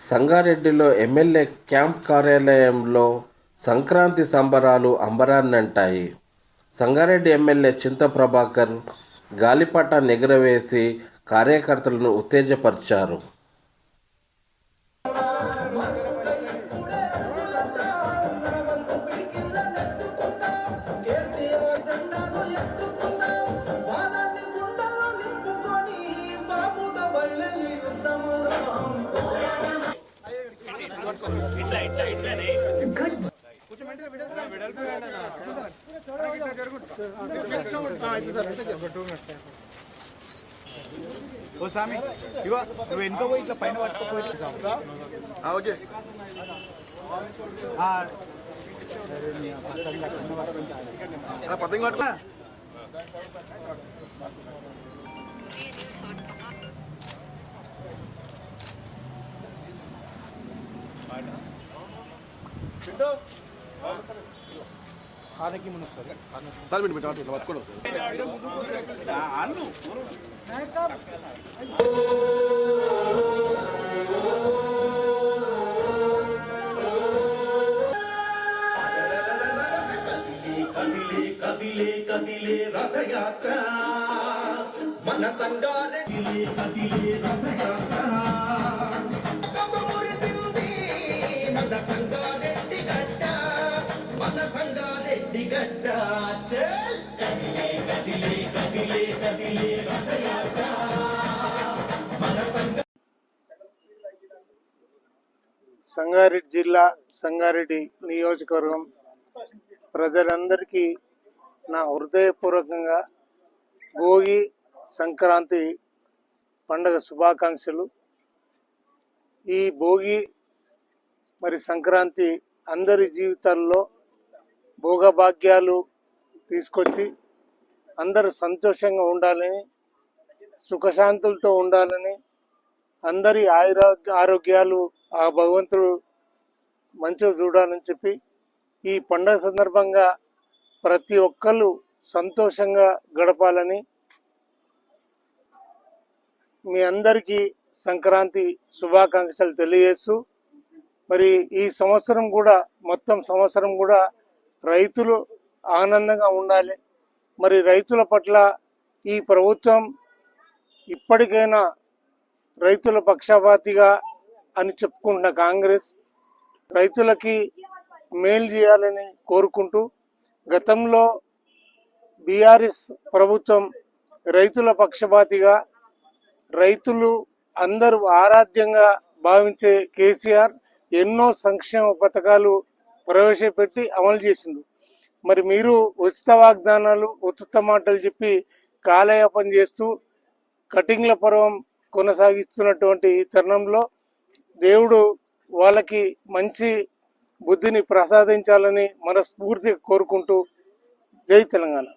సంగారెడ్డిలో MLA camp కార్యాలయంలో సంక్రాంతి సంబరాలు అంబరాన్నంటాయి. సంగారెడ్డి ఎమ్మెల్యే చింత ప్రభాకర్ గాలిపటాన్ని ఎగురవేసి కార్యకర్తలను ఉత్తేజపరిచారు. ఓ సామి ఇగో నువ్వు వెనుక పోయి ఇట్లా పైన పట్టుకోపోయి ఓకే పతంగి పట్టుకో खाने मुझे सर मिनट बेटा बात करो कदिले कदिले कदिले रथ यात्रा मन संगारे कदिले रथ यात्रा मन संगारे मन संगारे गड्ड चल कदिले कदिले कदिले कदिले रथ यात्रा मन సంగారెడ్డి జిల్లా సంగారెడ్డి నియోజకవర్గం ప్రజలందరికీ నా హృదయపూర్వకంగా భోగి సంక్రాంతి పండుగ శుభాకాంక్షలు. ఈ భోగి మరి సంక్రాంతి అందరి జీవితాల్లో భోగభాగ్యాలు తీసుకొచ్చి అందరూ సంతోషంగా ఉండాలని, సుఖశాంతులతో ఉండాలని, అందరి ఆరోగ్యాలు ఆ భగవంతుడు మంచిగా చూడాలని చెప్పి ఈ పండుగ సందర్భంగా ప్రతి ఒక్కరు సంతోషంగా గడపాలని మీ అందరికీ సంక్రాంతి శుభాకాంక్షలు తెలియజేస్తూ, మరి ఈ సంవత్సరం కూడా మొత్తం సంవత్సరం కూడా రైతులు ఆనందంగా ఉండాలి. మరి రైతుల పట్ల ఈ ప్రభుత్వం ఇప్పటికైనా రైతుల పక్షపాతిగా అని చెప్పుకుంటున్న కాంగ్రెస్ రైతులకి మేలు చేయాలని కోరుకుంటూ, గతంలో బీఆర్ఎస్ ప్రభుత్వం రైతుల పక్షపాతిగా రైతులు అందరూ ఆరాధ్యంగా భావించే కేసీఆర్ ఎన్నో సంక్షేమ పథకాలు ప్రవేశపెట్టి అమలు చేసిండు. మరి మీరు ఉచిత వాగ్దానాలు, ఉచిత మాటలు చెప్పి కాలయాపన చేస్తూ కటింగ్ల పర్వం కొనసాగిస్తున్నటువంటి ఈ తరుణంలో దేవుడు వాళ్ళకి మంచి బుద్ధిని ప్రసాదించాలని మనస్ఫూర్తిగా కోరుకుంటూ జై తెలంగాణ.